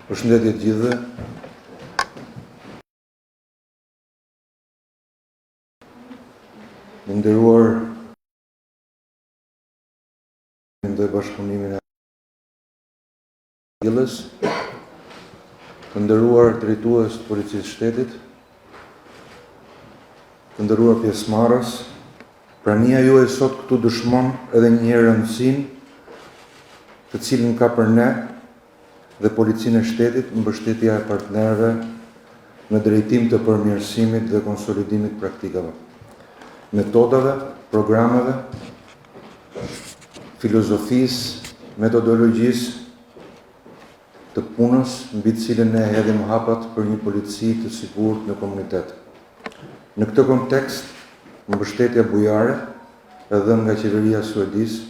Përshëndetje të gjithëve. Të nderuar dhe bashkëpunimin e Këshillës, të nderuar drejtues të Policisë së Shtetit, të nderuar pjesëmarrës, prania juaj sot këtu dëshmon edhe një herë rëndësinë të cilën ka për ne dhe Policinë e Shtetit mbështetja e partnerëve në drejtim të përmirësimit dhe konsolidimit praktikave, metodave, programeve, filozofisë, metodologjisë të punës mbi të cilën ne hedhim hapat për një polici të sigurt në komunitet. Në këtë kontekst, mbështetja bujare e dhënë nga qeveria suedise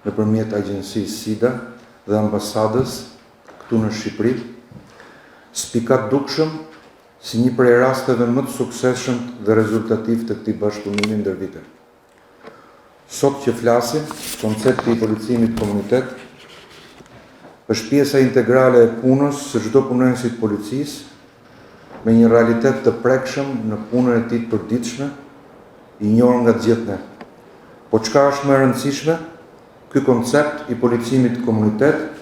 nëpërmjet agjencisë SIDA dhe ambasadës këtu në Shqipëri, spikat dukshëm si një prej rasteve më të suksesshëm dhe rezultativ të këtij bashkëpunimi ndër vite. Sot që flasim, koncepti i policimit komunitet është pjesa integrale e punës së çdo punonjësi të policisë me një realitet të prekshëm në punën e tij të përditshme, i njohur nga të gjithë ne. Po çka është më e rëndësishme? Ky koncept i policimit komunitet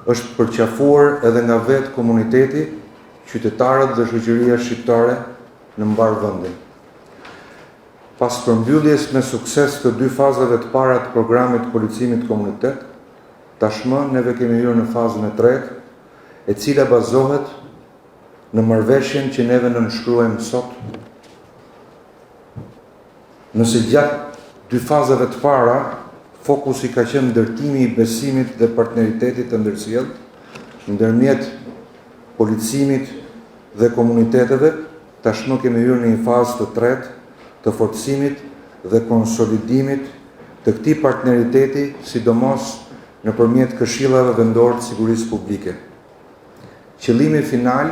është përqafuar edhe nga vetë komuniteti, qytetarët dhe shoqëria shqiptare në mbar vendin. Pas përmbylljes me sukses të dy fazave të para të programit policimit komunitet, tashmë neve kemi hyrë në fazën e tretë, e cila bazohet në marrëveshjen që neve nënshkruajmë sot. Nëse gjatë dy fazave të para, fokusi ka qenë ndërtimi i besimit dhe partneritetit të ndërsjellë ndërmjet policimit dhe komuniteteve, tashmë kemi hyrë në një fazë të tretë të forcimit dhe konsolidimit të këtij partneriteti, sidomos nëpërmjet këshillave vendore të sigurisë publike. Qëllimi final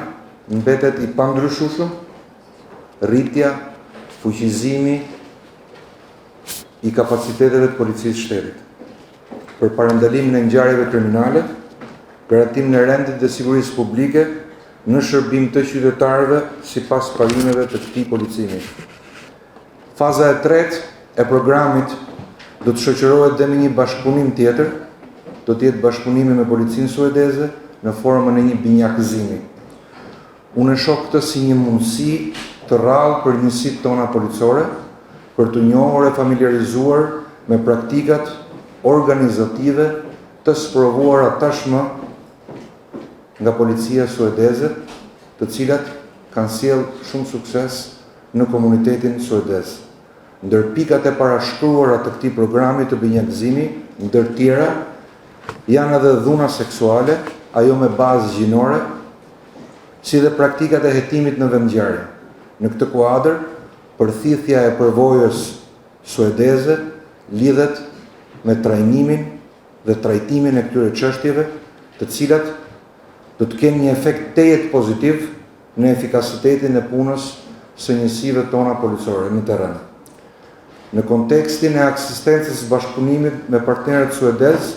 mbetet i pandryshueshëm, rritja, fuqizimi i kapaciteteve të Policisë së Shtetit për parandalimin e ngjarjeve kriminale, garantimin e rendit dhe sigurisë publike në shërbim të qytetarëve sipas parimeve të këtij policimi. Faza e tretë e programit do të shoqërohet dhe me një bashkëpunim tjetër, do të jetë bashkëpunimi me Policinë suedeze në formën e një binjakëzimi. Unë e shoh këtë si një mundësi të rrallë për njësitë tona policore, për të njohur e familiarizuar me praktikat organizative të sprovuara tashmë nga policia suedeze, të cilat kanë sjellë shumë sukses në komunitetin suedez. Ndër pikat e parashkruara të këtij programi të binjakëzimi, ndër tjera, janë edhe dhuna seksuale, ajo me bazë gjinore, si dhe praktikat e hetimit në vendngjarje. Në këtë kuadër, përthithja e përvojës suedeze lidhet me trajnimin dhe trajtimin e këtyre çështjeve, të cilat do të kenë një efekt tejet pozitiv në efikasitetin e punës së njësive tona policore në terren. Në kontekstin e eksistencës bashkëpunimit me partnerët suedez,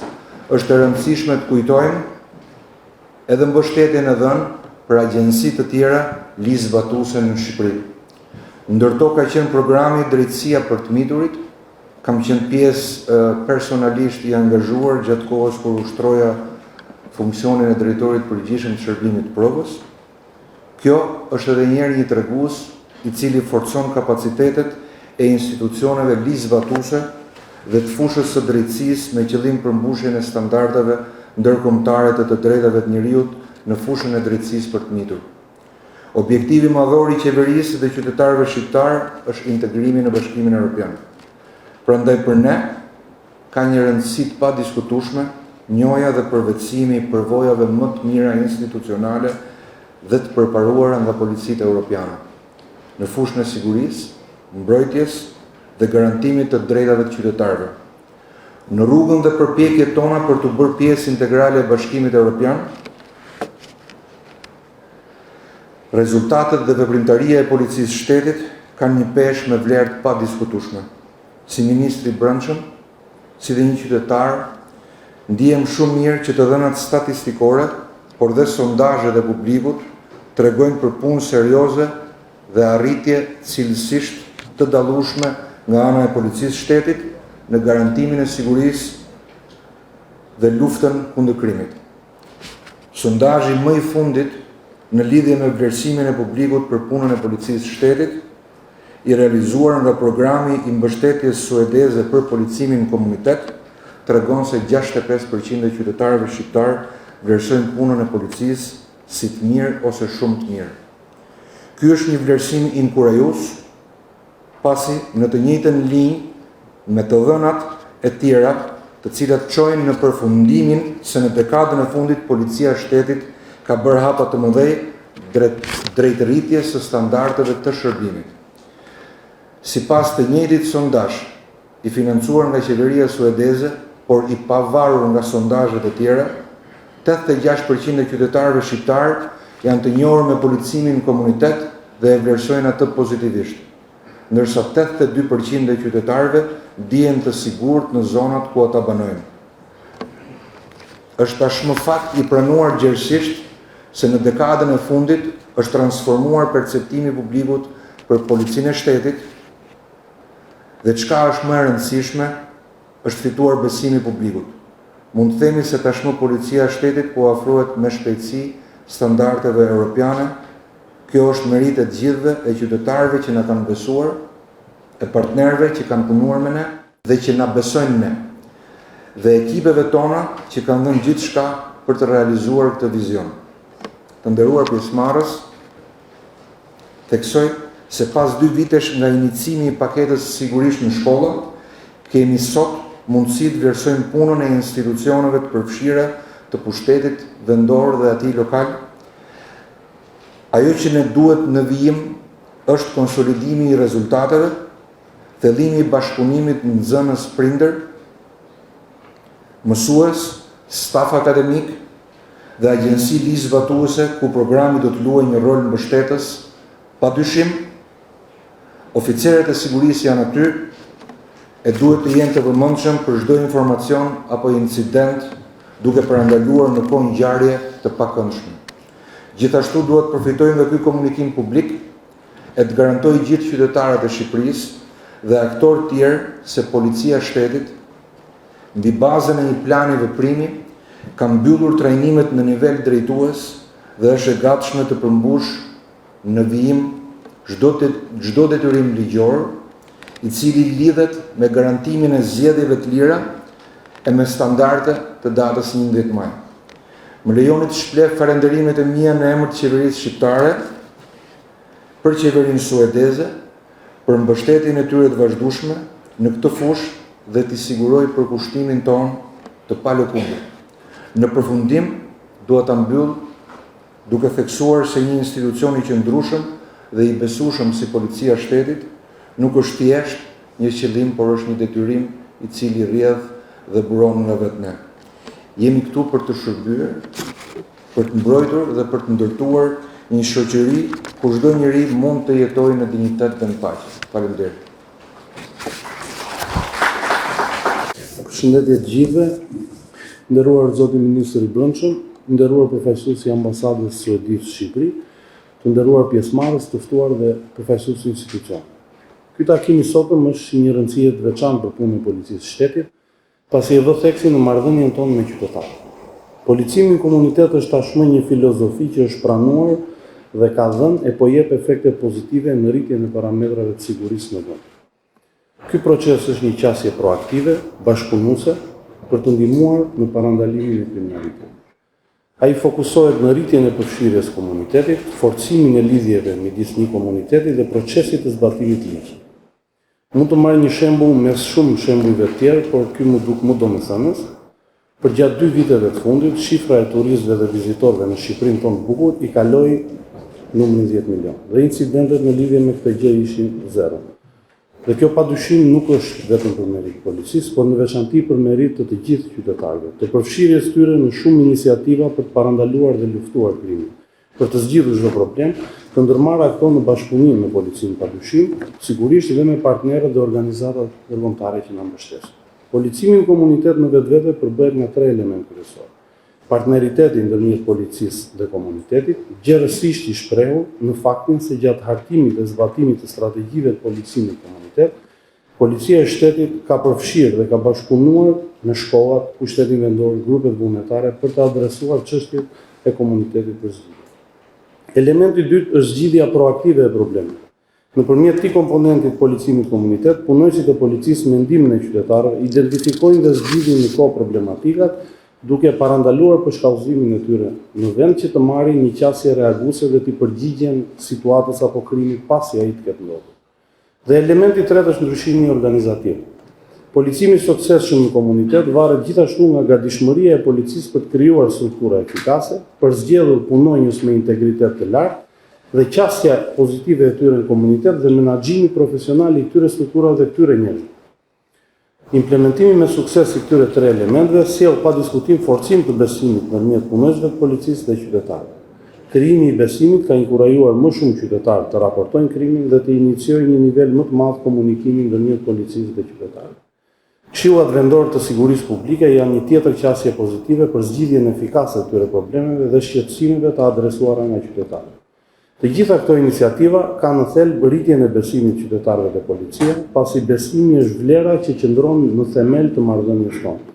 është e rëndësishme të kujtojmë edhe mbështetjen e dhënë për agjenci të tjera ligjzbatuese në Shqipëri. Ndërto ka qenë programi Drejtësia për të miturit, kam qenë pjesë personalisht i angazhuar gjatë kohës kur ushtroja funksionin e drejtorit përgjithshëm të shërbimit të provës. Kjo është edhe njëherë një tregues i cili forcon kapacitetet e institucioneve ligjzbatuese dhe të fushës së drejtësisë me qëllim përmbushjen e standardeve ndërkombëtare të drejtave të njerëzit në fushën e drejtësisë për të mitur. Objektivi madhor i qeverisë dhe qytetarëve shqiptar është integrimi në Bashkimin Evropian. Prandaj për ne ka një rëndësi të padiskutueshme njohja dhe përvetësimi i përvojave më të mira institucionale dhe të përparuara nga policitë europiane në fushën e sigurisë, mbrojtjes dhe garantimit të drejtave të qytetarëve. Në rrugën dhe përpjekjet tona për të bërë pjesë integrale e Bashkimit Evropian, rezultatet dhe veprimtaria e Policisë së Shtetit kanë një peshë me vlerë të padiskutueshme. Si ministri i Brendshëm, si dhe një qytetar, ndihem shumë mirë që të dhënat statistikore por dhe sondazhet e publikut tregojnë për punë serioze dhe arritje cilësisht të dallueshme nga ana e policisë shtetit në garantimin e sigurisë dhe luftën kundër krimit. Sondazhi më i fundit në lidhje me vlerësimin e publikut për punën e policisë shtetit, i realizuar nga programi i mbështetjes suedeze për policimin në komunitet, tregon se 65% e qytetarëve shqiptar vlerësojnë punën e policisë si të mirë ose shumë të mirë. Ky është një vlerësim inkurajues, pasi në të njëjtën linjë me të dhënat e tjera, të cilat çojnë në përfundimin se në dekadën e fundit policia e shtetit ka bërë hapa të mëdhej drejt rritjes së standardeve të shërbimit. Sipas të njëjtit sondazh i financuar nga qeveria suedeze, por i pavarur nga sondazhet e tjera, 86% e qytetarëve shqiptar janë të njohur me policimin në komunitet dhe e vlerësojnë atë pozitivisht, ndërsa 82% e qytetarëve ndihen të sigurt në zonat ku ata banojnë. Është tashmë fakt i pranuar gjerësisht se në dekadën e fundit është transformuar perceptimi i publikut për policinë e shtetit dhe çka është më e rëndësishme, është fituar besimi i publikut. Mund të themi se tashmë policia e shtetit po afrohet me shpejtësi standardeve europiane. Kjo është merit e të gjithëve e qytetarëve që na kanë besuar, e partnerëve që kanë punuar me ne dhe që na besojnë ne, dhe ekipeve tona që kanë dhënë gjithçka për të realizuar këtë vizion. Të nderuar pjesëmarrës, theksoj se pas 2 vitesh nga inicimi i paketës sigurisht në shkolla, kemi sot mundësi të vlerësojmë punën e institucioneve të përfshira të pushtetit vendor dhe atij lokal. Ajo që ne duhet në vijim është konsolidimi i rezultateve, thellimi i bashkëpunimit në nxënës prindër, mësues, staf akademik dhe agjenci ligjzbatuese ku programi do të luajë një rol mbështetës. Padyshim, oficerët e sigurisë janë aty e duhet të jenë të vëmendshëm për çdo informacion apo incident, duke parandaluar në kohë ngjarje të pakëndshme. Gjithashtu duhet përfitojmë nga ky komunikim publik e të garantojë gjithë qytetarët e Shqipërisë dhe aktorë tjerë se policia e shtetit, mbi bazën e një plani veprimi, ka mbyllur trajnimet në nivel drejtues dhe është e gatshme të përmbush në vijim çdo detyrim ligjor, i cili lidhet me garantimin e zgjedhjeve të lira e me standarde të datës 11 maj. Më lejoni të shpleh falënderimet e mia në emër të qeverisë shqiptare për qeverinë suedeze, për mbështetjen e tyre të vazhdueshme në këtë fushë dhe t'i siguroj përkushtimin tonë të palëkundur. Në përfundim, dua ta mbyll duke theksuar se një institucion i qëndrueshëm dhe i besueshëm si policia e shtetit nuk është thjesht një qëllim, por është një detyrim i cili rrjedh dhe buron nga vetë ne. Jemi këtu për të shërbyer, për të mbrojtur dhe për të ndërtuar një shoqëri ku çdo njeri mund të jetojë në dinjitet dhe në paqe. Faleminderit. Përshëndetje të gjithëve, nderuar zoti ministër i Brendshëm, nderuar përfaqësuesi i ambasadës suedeze në Shqipëri, të nderuar pjesëmarrës, të ftuar dhe përfaqësuesi institucion. Ky takim i sotëm është një rëndësie të veçantë për punën e policisë së shtetit, pasi e vë theksin në marrëdhënien tonë me qytetarët. Policimi në komunitet është tashmë një filozofi që është pranuar dhe ka dhënë e po jep efekte pozitive në rritjen e parametrave të sigurisë në vend. Ky proces është një qasje proaktive, bashkëpunuese, për të ndihmuar në parandalimin e kriminalitetit. Ai fokusohet në rritjen e përfshirjes komunitetit, forcimin e lidhjeve midis një komuniteti dhe procesit të zbatimit të ligjit. Mund të marrë një shembull mes shumë shembujve të tjerë, por ky më duk më domethënës. Për gjatë 2 viteve të fundit, shifra e turistëve dhe vizitorëve në Shqipërinë tonë të bukur i kaloi numrin 10 milionë. Dhe incidentet në lidhje me këtë gjë ishin 0. Dhe kjo padyshim nuk është vetëm për merit të policisë, por në veçanti për merit të gjithë qytetarëve, të përfshirjes tyre në shumë iniciativa për të parandaluar dhe luftuar krimin, për të zgjidhur çdo problem, të ndërmarra këto në bashkëpunim me policinë padyshim, sigurisht edhe me partnerët dhe organizatat ndërkombëtare që na mbështesin. Policimi në komunitet në vetvete përbëhet nga 3 elementë kryesorë. Partneriteti ndërmjet policisë dhe komunitetit, gjërësisht i shprehur në faktin se gjatë hartimit dhe zbatimit të strategjive të policisë në komunitet, policia e shtetit ka përfshirë dhe ka bashkëpunuar në shkollat, pushtetin vendor, grupet vullnetare për të adresuar çështjet e komunitetit për zgjidhje. Elementi i dytë është zgjidhja proaktive e problemit. Nëpërmjet këtij komponentit policimit komunitet, punojësit e policisë me ndihmën e qytetarëve identifikojnë dhe zgjidhin në kohë problematikat, duke parandaluar për shkallëzimin e tyre në vend që të marrin një qasje reaguese dhe të përgjigjen situatës apo krimit pasi ai të ketë ndodhur. Dhe elementi i tretë është ndryshimi organizativ. Policimi i suksesshëm në komunitet varet gjithashtu nga gatishmëria e policisë për të krijuar struktura efikase, për zgjedhur punonjës me integritet të lartë dhe qasja pozitive e tyre në komunitet dhe menaxhimi profesional i këtyre strukturave dhe këtyre njerëzve. Implementimi me sukses i këtyre tre elementeve sjell pa diskutim forcim të besimit ndërmjet punonjësve të policisë dhe qytetarëve. Krijimi i besimit ka inkurajuar më shumë qytetarë të raportojnë krimin dhe të iniciojnë një nivel më të madh komunikimi ndërmjet policisë dhe qytetarëve. Këshillat vendore të sigurisë publike janë një tjetër qasje pozitive për zgjidhjen efikase të këtyre problemeve dhe shqetësimeve të adresuara nga qytetarët. Të gjitha këto iniciativa kanë në thelb rritjen e besimit qytetarëve te policia, pasi besimi është vlera që qëndron në themel të marrëdhënies tonë.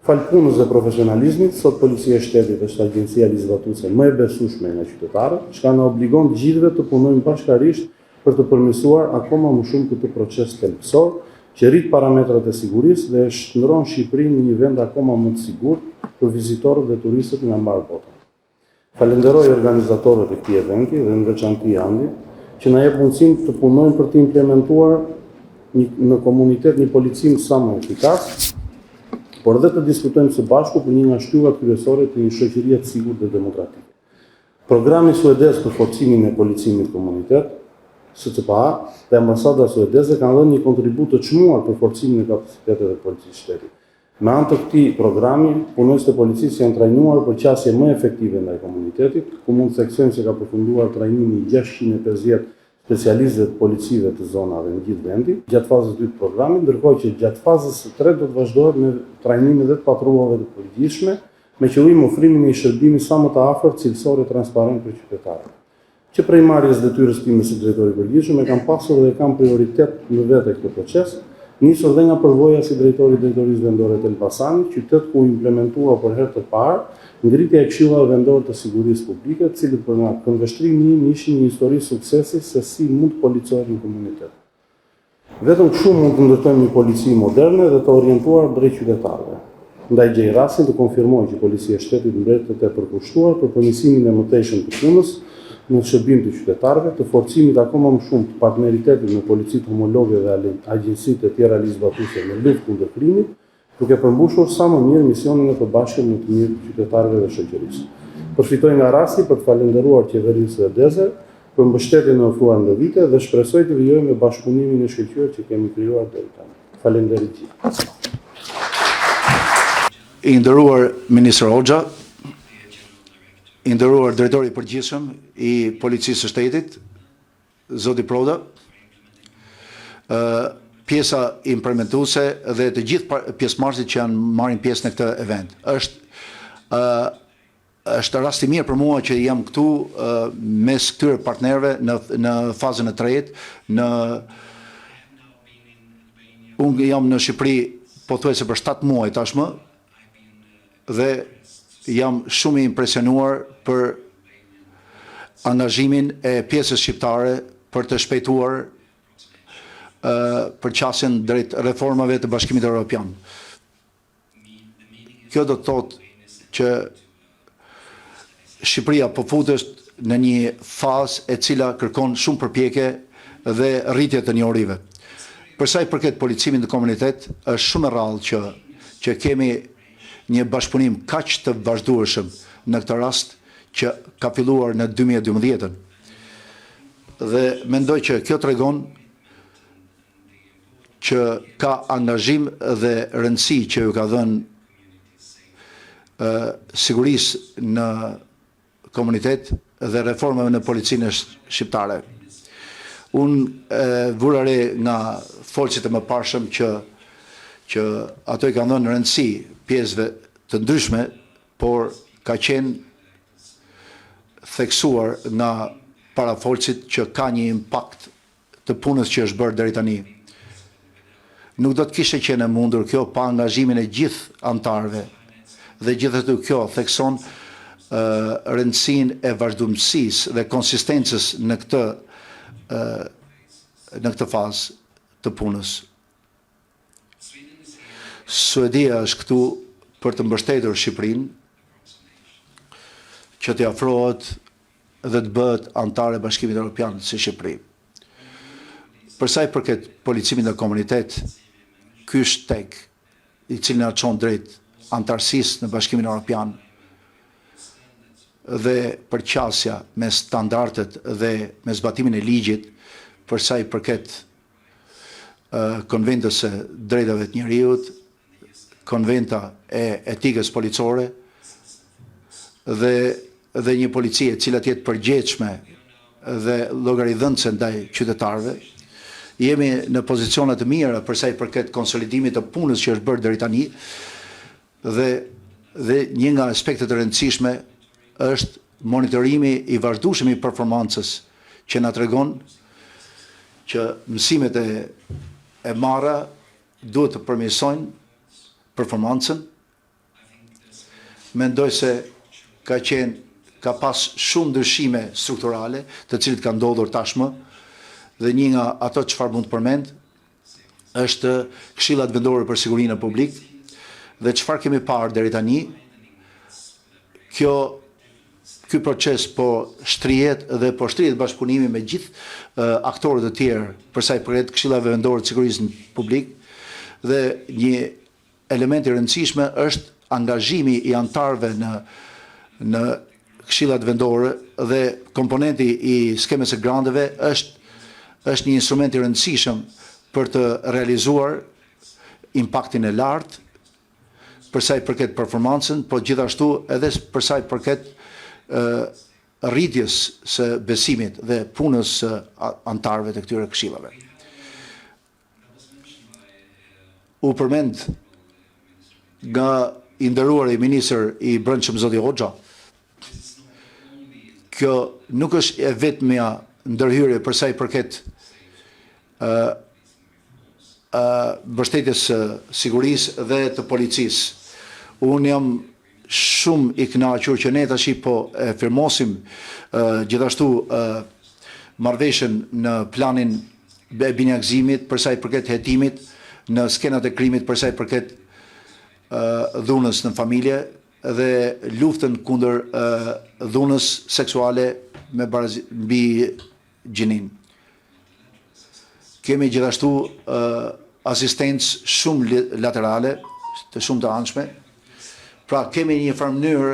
Fal punës dhe profesionalizmit, sot Policia e Shtetit është agjencia ligjvatuese më e besueshme nga qytetarët, çka na obligon të gjithëve të punojmë bashkërisht për të përmirësuar akoma më shumë këtë proces thelbësor, që rrit parametrat e sigurisë dhe shndron Shqipërinë në një vend akoma më të sigurt për vizitorët dhe turistët nga mbar bota. Falenderoj organizatorët e këtij eventi dhe në veçantë Andi, që na jep mundësinë të punojmë për të implementuar në komunitet një policim sa më efikas, por edhe të diskutojmë së bashku për një nga shtyllat kryesore të një shoqërie të sigurt dhe demokratike. Programi suedez për forcimin e policimit komunitet, SCPA dhe ambasada suedeze kanë dhënë një kontribut të çmuar për forcimin e kapacitetet e policisë shtetit. Me anë të këtij programi, punonjësit e policisë janë trajnuar për qasje më efektive ndaj komunitetit, ku mund të theksojmë se ka përfunduar trajnimi 650 specialistëve të policive të zonave në gjithë vendin, gjatë fazës 2 të programit, ndërkohë që gjatë fazës 3 do të vazhdohet me trajnimin dhe të patrullave të përgjithshme, me qëllim ofrimin e një shërbimi sa më të afërt, cilësor e transparent për qytetarët. Që prej marrjes detyrës time si drejtori i përgjithshëm e kam pasur dhe kam prioritet në vetë këtë proces, nisur dhe nga përvoja si drejtori i drejtorisë vendore të Elbasanit, qytet ku implementua për herë të parë ngritja e këshillave vendore të sigurisë publike, të cilët për nga këndvështrimi im ishin një histori suksesi se si mund të policohet në komunitet. Vetëm kështu mund të ndërtojmë një polici moderne dhe të orientuar drejt qytetarëve. Ndaj gjej rastin të konfirmoj që Policia e Shtetit mbretët e përkushtuar për përmirësimin e mëtejshëm të punës në shërbim të qytetarëve, të forcimit akoma më shumë të partneritetit me policitë homologe dhe agjencitë e tjera ligjvatuese në luftë kundër krimit, duke përmbushur sa më mirë misionin e përbashkët në të mirë të qytetarëve dhe shoqërisë. Përfitoj nga rasti për të falenderuar qeverinë suedeze për mbështetjen e ofruar në vite dhe shpresoj të vijojmë me bashkëpunimin e shkëlqyer që kemi krijuar deri tani. Faleminderit gjithë. I nderuar Ministër Hoxha, i nderuar drejtori i përgjithshëm i Policisë së Shtetit, zoti Proda, pjesa implementuese dhe të gjithë pjesëmarrësit që janë marrin pjesë në këtë event. Është rast i mirë për mua që jam këtu mes këtyre partnerëve në fazën e tretë. Unë jam në Shqipëri pothuajse për 7 muaj tashmë dhe jam shumë i impresionuar për angazhimin e pjesës shqiptare për të shpejtuar për qasjen drejt reformave të Bashkimit Evropian. Kjo do të thotë që Shqipëria po futet në një fazë e cila kërkon shumë përpjekje dhe rritje të njohurive. Për sa i përket policimit në komunitet, është shumë e rrallë që kemi një bashkëpunim kaq të vazhdueshëm në këtë rast që ka filluar në 2012. Dhe mendoj që kjo tregon që ka angazhim dhe rëndësi që ju ka dhënë sigurisë në komunitet dhe reformave në policinë shqiptare. Unë vura re nga folësit e mëparshëm që ato i kanë dhënë rëndësi pjesëve të ndryshme, por ka qenë theksuar nga parafolësit që ka një impakt të punës që është bërë deri tani. Nuk do të kishte qenë e mundur kjo pa angazhimin e gjithë antarëve dhe gjithashtu kjo thekson rëndësinë e vazhdimësisë dhe konsistencës në këtë fazë të punës. Suedia është këtu për të mbështetur Shqipërinë që të afrohet dhe të bëhet antare e Bashkimit Evropian si Shqipëri. Për sa i përket policimit në komunitet, ky është tek i cili na çon drejt antarësisë në Bashkimin Evropian dhe përqasja me standardet dhe me zbatimin e ligjit për sa i përket konventës së drejtave të njerëzit, konventa e etikës policore dhe një policie e cila të jetë përgjegjshme dhe llogaridhënëse ndaj qytetarëve. Jemi në pozicione të mira për sa i përket konsolidimit të punës që është bërë deri tani dhe një nga aspektet e rëndësishme është monitorimi i vazhdueshëm i performancës që na tregon që mësimet e marra duhet të përmirësojnë performancën. Mendoj se ka pas shumë ndryshime strukturale të cilët kanë ndodhur tashmë dhe një nga ato çfarë mund të përmend është Këshillat Vendore për Sigurinë Publike dhe çfarë kemi parë deri tani. Ky proces po shtrihet dhe po shtrihet bashkëpunimi me gjithë aktorët e tjerë për sa i përket Këshillave Vendore të Sigurisë Publike dhe një element i rëndësishëm është angazhimi i antarëve në Këshillat Vendore dhe komponenti i skemës së grandeve është një instrument i rëndësishëm për të realizuar impaktin e lartë për sa i përket performancën, po gjithashtu edhe për sa i përket rritjes së besimit dhe punës së antarëve të këtyre këshillave. U përmend nga i nderuari ministër i Brendshëm zoti Hoxha. Kjo nuk është e vetmja ndërhyrje për sa i përket mbështetjes së sigurisë dhe të policisë. Unë jam shumë i kënaqur që ne tash po e firmosim gjithashtu marrëveshjen në planin e binjakëzimit për sa i përket hetimit në skenat e krimit për sa i përket dhunës në familje dhe luftën kundër dhunës seksuale mbi gjinin. Kemi gjithashtu asistencë shumë laterale, të shumë të anshme. Pra kemi një farë mënyrë,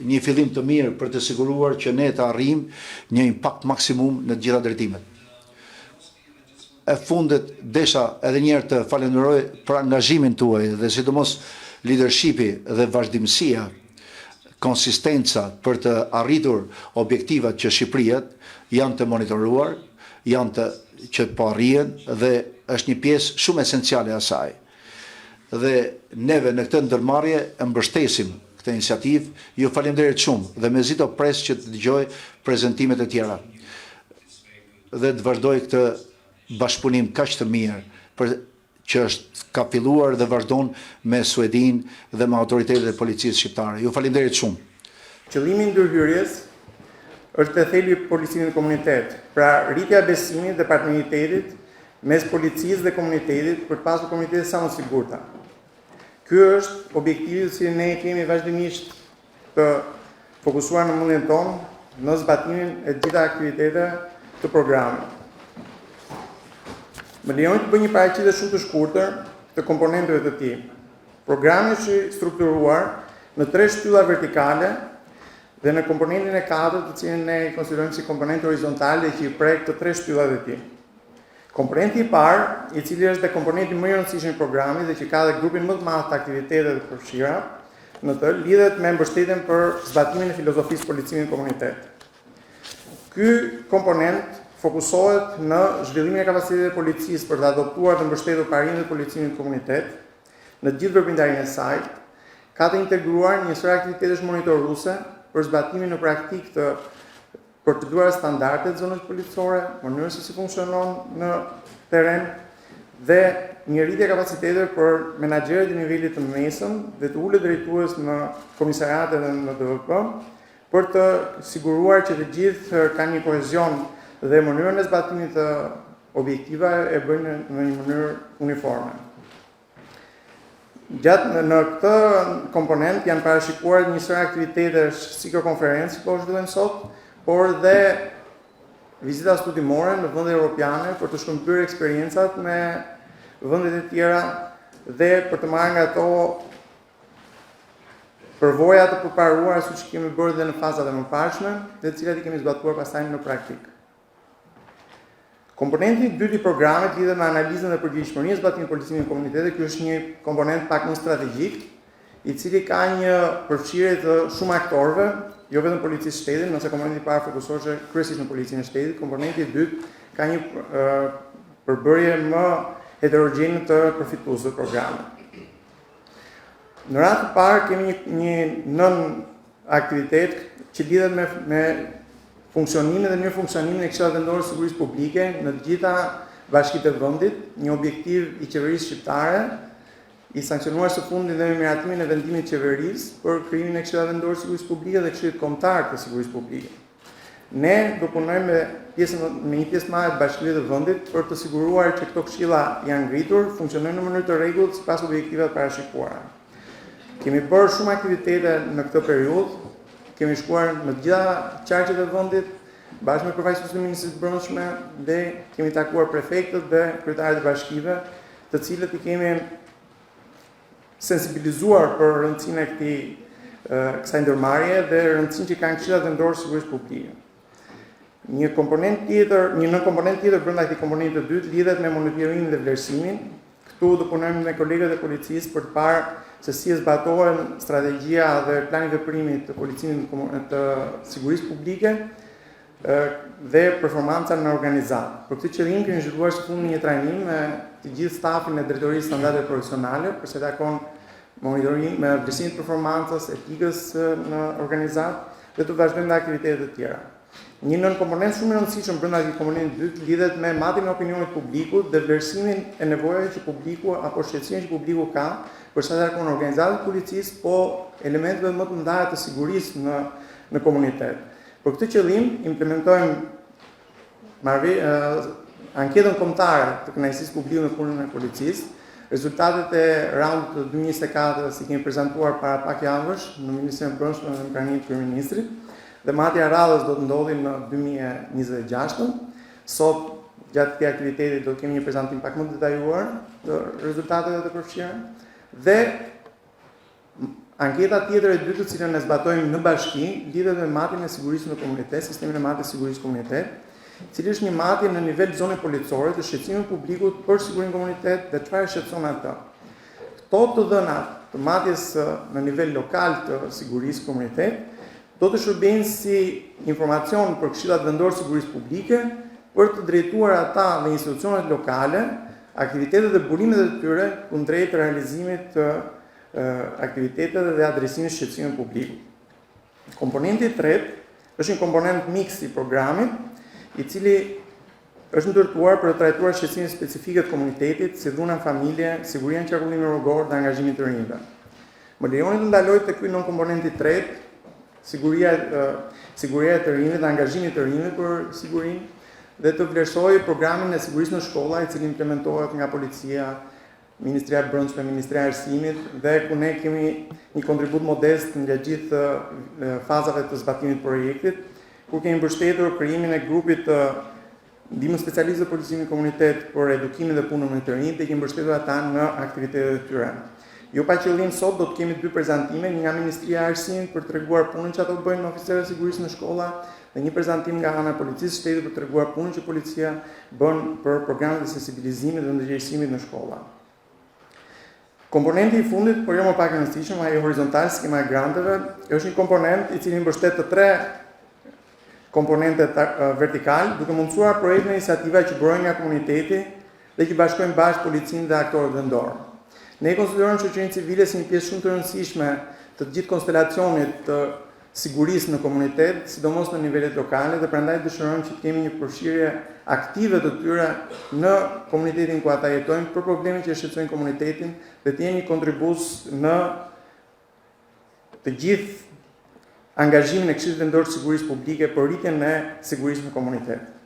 një fillim të mirë për të siguruar që ne të arrijmë një impakt maksimum në të gjitha drejtimet. E fundit desha edhe një herë të falenderoj për angazhimin tuaj dhe sidomos leadershipi dhe vazhdimësia, konsistenca për të arritur objektivat që Shqipëria janë të monitoruar, që po arrihen dhe është një pjesë shumë esenciale e asaj. Dhe neve në këtë ndërmarrje e mbështesim këtë iniciativë. Ju falenderoj shumë dhe mezi do pres që të dëgjoj prezantimet e tjera. Dhe të vazhdoj këtë bashkëpunim kaq të mirë që ka filluar dhe vazhdon me Suedinë dhe me autoritetet e policisë shqiptare. Ju falenderoj shumë. Qëllimi i ndërhyrjes është të theli policimin në komunitet, pra rritja e besimit dhe partneritetit mes policisë dhe komunitetit për të pasur komunitete sa më të sigurta. Ky është objektivi që ne kemi vazhdimisht të fokusuar në mundjen tonë në zbatimin e gjitha aktiviteteve të programit. Më lejoni të bëj një paraqitje shumë të shkurtër të komponenteve të tij. Programi është i strukturuar në 3 shtylla vertikale dhe në komponentin e 4, të cilin ne i konsiderojmë si komponent horizontal dhe që i prek të 3 shtyllat e tij. Komponenti i parë, i cili është dhe komponenti më i rëndësishëm i programit dhe që ka dhe grupin më të madh të aktiviteteve të përfshira, në të lidhet me mbështetjen për zbatimin e filozofisë policimit në komunitet. Ky komponent fokusohet në zhvillimin e kapacitetit të policisë për të adoptuar dhe mbështetur parimet e policimit në komunitet, në gjithë veprimtarinë e saj, ka të integruar një sër aktivitetesh monitoruese për zbatimin në praktik të procedurave standarde të zonës policore, mënyrës se si funksionon në terren dhe një rritje kapacitete për menaxherët e nivelit të mesëm dhe të ulët drejtues në komisariate dhe në DVP për të siguruar që të gjithë kanë një kohezion dhe mënyrën e zbatimit të objektiva e bëjnë në një mënyrë uniforme. Në këtë komponent janë parashikuar një sër aktivitetesh si kjo konferencë po zhvillohen sot, por dhe vizita studimore në vende europiane për të shkëmbyer eksperiencat me vendet e tjera dhe për të marrë nga ato përvoja të përparuara siç kemi bërë dhe në fazat e mëparshme, dhe të cilat i kemi zbatuar pastaj në praktik. Komponenti i dytë i programit lidhet me analizën dhe përgjegjësinë e zbatimit të policimit në komunitete. Ky është një komponent pak më strategjik, i cili ka një përfshirje të shumë aktorëve, jo vetëm policisë shtetit, nëse komponenti i parë fokusohej kryesisht në policinë e shtetit, komponenti i dytë ka një përbërje më heterogjene të përfituesve të programit. Në radhë të parë kemi një nën aktivitet që lidhet me funksionimin dhe mirë funksionimin e Këshillit Vendor të Sigurisë Publike në të gjitha bashkitë e vendit, një objektiv i qeverisë shqiptare, i sankcionuar së fundit dhe me miratimin e vendimit të qeverisë për krijimin e Këshillit Vendor të Sigurisë Publike dhe Këshillit Kombëtar të Sigurisë Publike. Ne do punojmë me një pjesë të madhe të bashkive të vendit për të siguruar që këto këshilla janë ngritur, funksionojnë në mënyrë të rregullt sipas objektiveve të parashikuara. Kemi bërë shumë aktivitete në këtë periudhë. Kemi shkuar në të gjitha qarqet e vendit bashkë me përfaqësuesit e Ministrisë së Brendshme dhe kemi takuar prefektët dhe kryetarët e bashkive, të cilët i kemi sensibilizuar për rëndësinë e kësaj ndërmarrje dhe rëndësinë që kanë Këshillat Vendor të Sigurisë Publike. Një nënkomponent tjetër brenda këtij komponenti të dytë lidhet me monitorimin dhe vlerësimin. Këtu do punojmë me kolegët e policisë për të parë se si e zbatohen strategjia dhe plani veprimit të policimit të sigurisë publike dhe performanca në organizat. Për këtë qëllim kemi zhvilluar së fundi një trajnim me të gjithë stafin e Drejtorisë Standarde Profesionale për se takon monitorim me vlerësimin e performancës, etikës në organizat dhe të vazhdojmë me aktivitetet e tjera. Një nën komponent shumë i rëndësishëm brenda këtij komponenti dytë lidhet me matjen e opinionit publikut dhe vlerësimin e nevojave që publiku apo shqetësimin që publiku ka për sa takon organizatat e policisë, po elementeve më të mëdha të sigurisë në komunitet. Për këtë qëllim implementojmë anketën kombëtare të kënaqësisë publike në punën e policisë. Rezultatet e raundit të 2024 si kemi prezantuar para pak javësh në Ministrinë e Brendshme dhe në pranimin e Kryeministrit. Dhe marrja e radhës do të ndodhi në 2026. Sot, gjatë këtij aktiviteti, do të kemi një prezantim pak më detajuar të rezultateve të përfshira. Dhe anketa tjetër e dytë, cilën ne zbatojmë në bashki, lidhet me matjen e sigurisë në komunitet, sistemin e matjes sigurisë komunitet, cili është një matje në nivel zone policore të shqetësimit publikut për sigurinë në komunitet dhe çfarë shqetëson ata. Këto të dhëna të matjes në nivel lokal të sigurisë komunitet do të shërbejnë si informacion për Këshillat Vendor të Sigurisë Publike për të drejtuar ata dhe institucionet lokale, aktivitetet dhe burimet e tyre kundrejt realizimit të aktivitetet dhe adresimit të shqetësimit publikut. Komponenti i tretë është një komponent miks i programit, i cili është ndërtuar për të trajtuar shqetësimet specifike të komunitetit, si dhuna në familje, siguria në qarkullimin rrugor dhe angazhimin të rinjve. Më lejoni të ndaloj te ky nën komponenti i tretë, siguria e të rinjve dhe angazhimit të rinjve për sigurinë dhe të vlerësoj programin e sigurisë në shkolla, i cili implementohet nga policia, Ministria e Brendshme, Ministria e Arsimit dhe ku ne kemi një kontribut modest nga gjithë fazave të zbatimit të projektit, ku kemi mbështetur krijimin e grupit të ndihmës specialiste të policimit komunitet për edukimin dhe punën me të rinjt dhe kemi mbështetur ata në aktivitetet e tyre. Jo pa qëllim, sot do të kemi 2 prezantime, një nga Ministria e Arsimit për treguar punën që ato bëjnë me oficerët e sigurisë në shkolla dhe një prezantim nga ana e policisë shtetit për treguar punën që policia bën për programet e sensibilizimit dhe ndërgjegjësimit në shkolla. Komponenti i fundit, por jo më pak i rëndësishëm, ai horizontal, skema e granteve, është një komponent i cili mbështet të 3 komponente vertikal, duke mundësuar projekte dhe iniciativa që burojnë nga komuniteti dhe që bashkojnë bashkë policinë dhe aktorët vendor. Ne konsiderojmë shoqërinë civile si një pjesë shumë të rëndësishme të gjithë konstelacionit të sigurisë në komunitet, sidomos në nivelet lokale, dhe prandaj dëshirojmë që të kemi një përfshirje aktive të tyre në komunitetin ku ata jetojnë për problemet që shqetësojnë komunitetin dhe të jenë një kontribues në të gjithë angazhimin e Këshillit Vendor të Sigurisë Publike për rritjen e sigurisë në komunitet.